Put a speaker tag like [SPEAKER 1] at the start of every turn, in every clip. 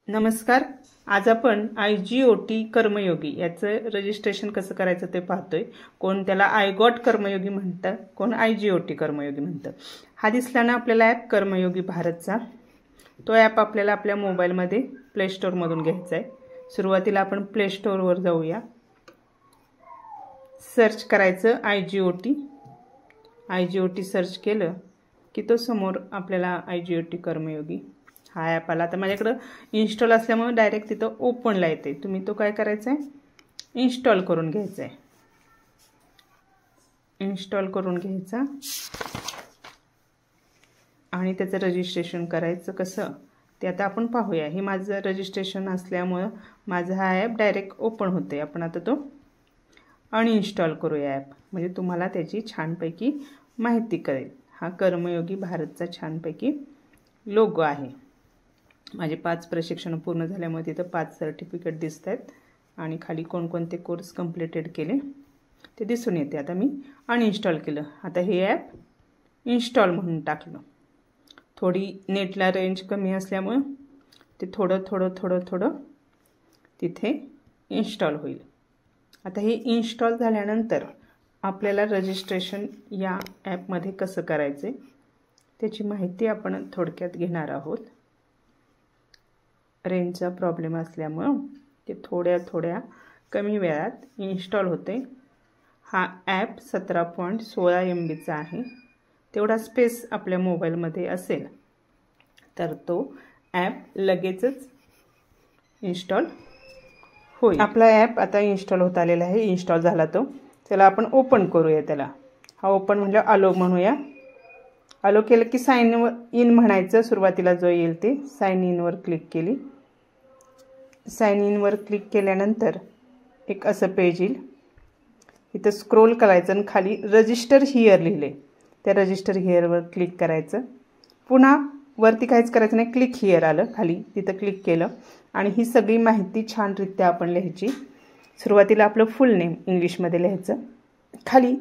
[SPEAKER 1] नमस्कार. आज आपण IGOT कर्मयोगी याचं रजिस्ट्रेशन कसं करायचं ते पाहतोय. कोण त्याला आयगॉट कर्मयोगी म्हणतं, कोण IGOT कर्मयोगी म्हणतं. हा दिसला ना आपल्याला ॲप कर्मयोगी भारतचा. तो ॲप आपल्याला आपल्या मोबाईलमध्ये प्ले स्टोअरमधून घ्यायचा आहे. सुरुवातीला आपण प्ले स्टोअरवर जाऊया. सर्च करायचं IGOT सर्च केलं की तो समोर आपल्याला IGOT कर्मयोगी हा ॲप आला. आता माझ्याकडं इन्स्टॉल असल्यामुळे डायरेक्ट तिथं ओपनला येते. तुम्ही तो काय करायचा आहे, इन्स्टॉल करून घ्यायचा आहे. इन्स्टॉल करून घ्यायचा आणि त्याचं रजिस्ट्रेशन करायचं कसं ते आता आपण पाहूया. हे माझं रजिस्ट्रेशन असल्यामुळं माझा हा ॲप डायरेक्ट ओपन होते. आपण आता तो अनइन्स्टॉल करूया ॲप, म्हणजे तुम्हाला त्याची छानपैकी माहिती कळेल. हा कर्मयोगी भारतचा छानपैकी लोगो आहे. माझे 5 प्रशिक्षण पूर्ण झाल्यामुळे तिथं 5 सर्टिफिकेट दिसत आहेत आणि खाली कोणकोणते कोर्स कंप्लीटेड केले ते दिसून येते. आता मी अनइन्स्टॉल केलं. आता हे ॲप इन्स्टॉल म्हणून टाकलं. थोडी नेटला रेंज कमी असल्यामुळं ते थोडं तिथे इन्स्टॉल होईल. आता हे इन्स्टॉल झाल्यानंतर आपल्याला रजिस्ट्रेशन या ॲपमध्ये कसं करायचे त्याची माहिती आपण थोडक्यात घेणार आहोत. रेंजचा प्रॉब्लेम असल्यामुळं ते थोड्या कमी वेळात इन्स्टॉल होते. हा ॲप 17.16 MBचा आहे. तेवढा स्पेस आपल्या मोबाईलमध्ये असेल तर तो ॲप लगेचच इन्स्टॉल होईल. आपला ॲप आता इन्स्टॉल होत आलेला आहे. इन्स्टॉल झाला तो. चला आपण ओपन करूया त्याला. हा ओपन म्हणजे अलो म्हणूया. अलो केलं की साइन इन म्हणायचं. सुरुवातीला जो येईल ते साइन इनवर क्लिक केली. साइन इनवर क्लिक केल्यानंतर एक असं पेज येईल. इथं स्क्रोल करायचं आणि खाली रजिस्टर हिअर लिहिले. त्या रजिस्टर हिअरवर क्लिक करायचं. पुन्हा वरती काहीच करायचं नाही, क्लिक हिअर आलं खाली, तिथं क्लिक केलं आणि ही सगळी माहिती छानरित्या आपण लिहायची. सुरुवातीला आपलं फुल नेम इंग्लिशमध्ये लिहायचं. खाली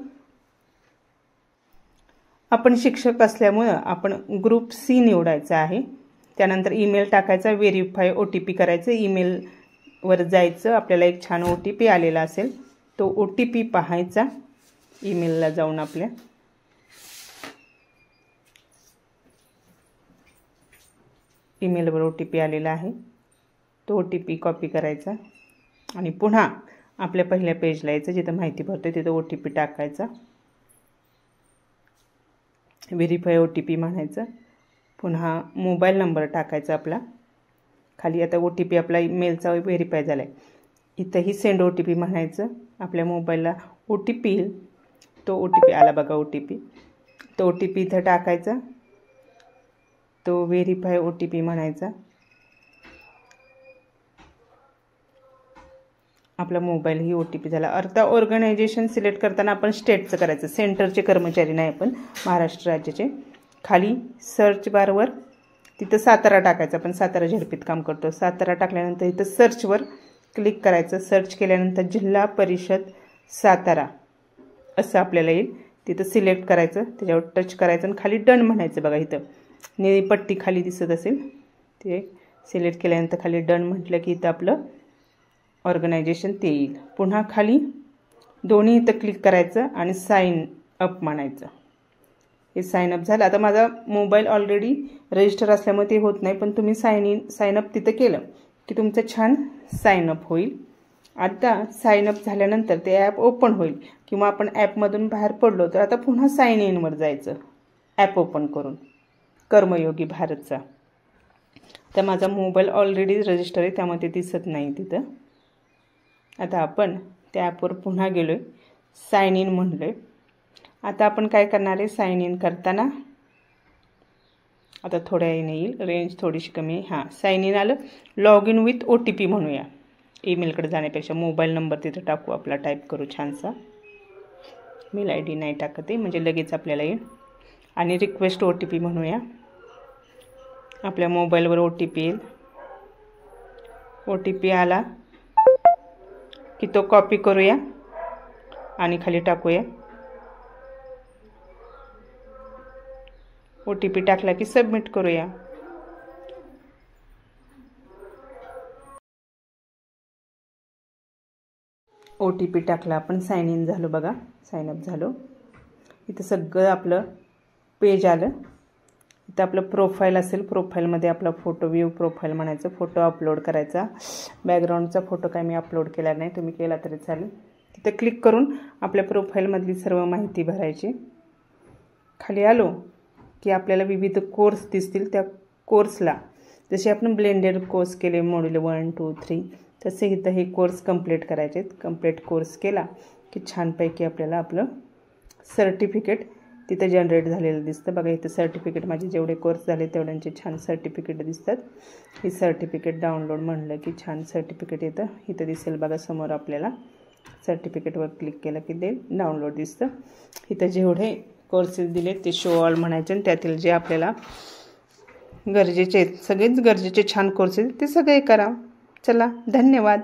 [SPEAKER 1] आपण शिक्षक असल्यामुळं आपण ग्रुप C निवडायचा आहे. त्यानंतर ईमेल टाकायचा, व्हेरीफाय OTP करायचं. ईमेलवर जायचं, आपल्याला एक छान OTP आलेला असेल तो OTP पाहायचा. ईमेलला जाऊन आपल्या ईमेलवर OTP आलेला आहे तो OTP कॉपी करायचा आणि पुन्हा आपल्या पहिल्या पेजला यायचं जिथं माहिती भरते तिथं OTP टाकायचा. व्हेरीफाय OTP म्हणायचं. पुन्हा मोबाईल नंबर टाकायचा आपला. खाली आता OTP आपला मेलचा व्हेरीफाय झाला आहे. इथंही सेंड OTP म्हणायचं. आपल्या मोबाईलला OTP येईल, तो OTP आला बघा OTP. तो OTP इथं टाकायचा. तो व्हेरीफाय OTP म्हणायचा. आपला मोबाईल ही OTP झाला. आता ऑर्गनायझेशन सिलेक्ट करताना आपण स्टेटचं करायचं. सेंटरचे कर्मचारी नाही आपण, महाराष्ट्र राज्याचे. खाली सर्च बारवर तिथं सातारा टाकायचं. आपण सातारा झेडपीत काम करतो. सातारा टाकल्यानंतर इथं सर्चवर क्लिक करायचं. सर्च केल्यानंतर जिल्हा परिषद सातारा असं आपल्याला येईल. तिथं सिलेक्ट करायचं, त्याच्यावर टच करायचं आणि खाली डन म्हणायचं. बघा इथं निळी पट्टी खाली दिसत असेल, ते सिलेक्ट केल्यानंतर खाली डन म्हटलं की इथं आपलं ऑर्गनायझेशन ते येईल. पुन्हा खाली दोन्ही इथं क्लिक करायचं आणि साइन अप म्हणायचं. हे साइन अप झालं. आता माझा मोबाईल ऑलरेडी रजिस्टर असल्यामुळे ते होत नाही, पण तुम्ही साइन अप तिथं केलं की तुमचं छान साइन अप होईल. आता साइन अप झाल्यानंतर ते ॲप ओपन होईल किंवा आपण ॲपमधून बाहेर पडलो तर आता पुन्हा साइन इनवर जायचं ॲप ओपन करून कर्मयोगी भारतचा. तर माझा मोबाईल ऑलरेडी रजिस्टर आहे त्यामुळे ते दिसत नाही तिथं. आता आपण त्या ॲपवर पुन्हा गेलो आहे, साइन इन म्हणलो आहे. आता आपण काय करणार आहे, साइन इन करताना आता थोड्या वेळाने येईल, रेंज थोडीशी कमी आहे. हां, साइन इन आलं. लॉग इन विथ OTP म्हणूया. ईमेलकडे जाण्यापेक्षा मोबाईल नंबर तिथं टाकू, आपला टाईप करू छानसा. मेल ID नाही टाकत आहे म्हणजे लगेच आपल्याला येईल. आणि रिक्वेस्ट OTP म्हणूया. आपल्या मोबाईलवर OTP येईल. OTP आला की तो कॉपी करूया आणि खाली टाकूया. OTP टाकला की सबमिट करूया. OTP टाकला आपण, साइन इन झालो बघा, साइन अप झालो. इथं सगळं आपलं पेज आलं. इथं आपलं प्रोफाईल असेल, प्रोफाईलमध्ये आपला फोटो, व्ह्यू प्रोफाईल म्हणायचं, फोटो अपलोड करायचा. बॅकग्राऊंडचा फोटो काय मी अपलोड केला नाही, तुम्ही केला तरी चालेल. तिथं क्लिक करून आपल्या प्रोफाईलमधली सर्व माहिती भरायची. खाली आलो की आपल्याला विविध कोर्स दिसतील. त्या कोर्सला जसे आपण ब्लेंडेड कोर्स केले मॉड्यूल 1, 2, 3 तसे इथं हे कोर्स कंप्लीट करायचे. कंप्लीट कोर्स केला की छानपैकी आपल्याला आपलं सर्टिफिकेट तिथं जनरेट झालेलं दिसतं बघा. इथं सर्टिफिकेट माझे जेवढे कोर्स झाले तेवढ्यांचे छान सर्टिफिकेट दिसतात. ही सर्टिफिकेट डाउनलोड म्हणलं की छान सर्टिफिकेट येतं. इथं दिसेल बघा समोर आपल्याला. सर्टिफिकेटवर क्लिक केलं की ते डाउनलोड दिसतं. इथं जेवढे कोर्सेस दिले ते शो ऑल म्हणायचे आणि त्यातील जे आपल्याला गरजेचे आहेत, सगळेच गरजेचे छान कोर्सेस ते सगळे करा. चला, धन्यवाद.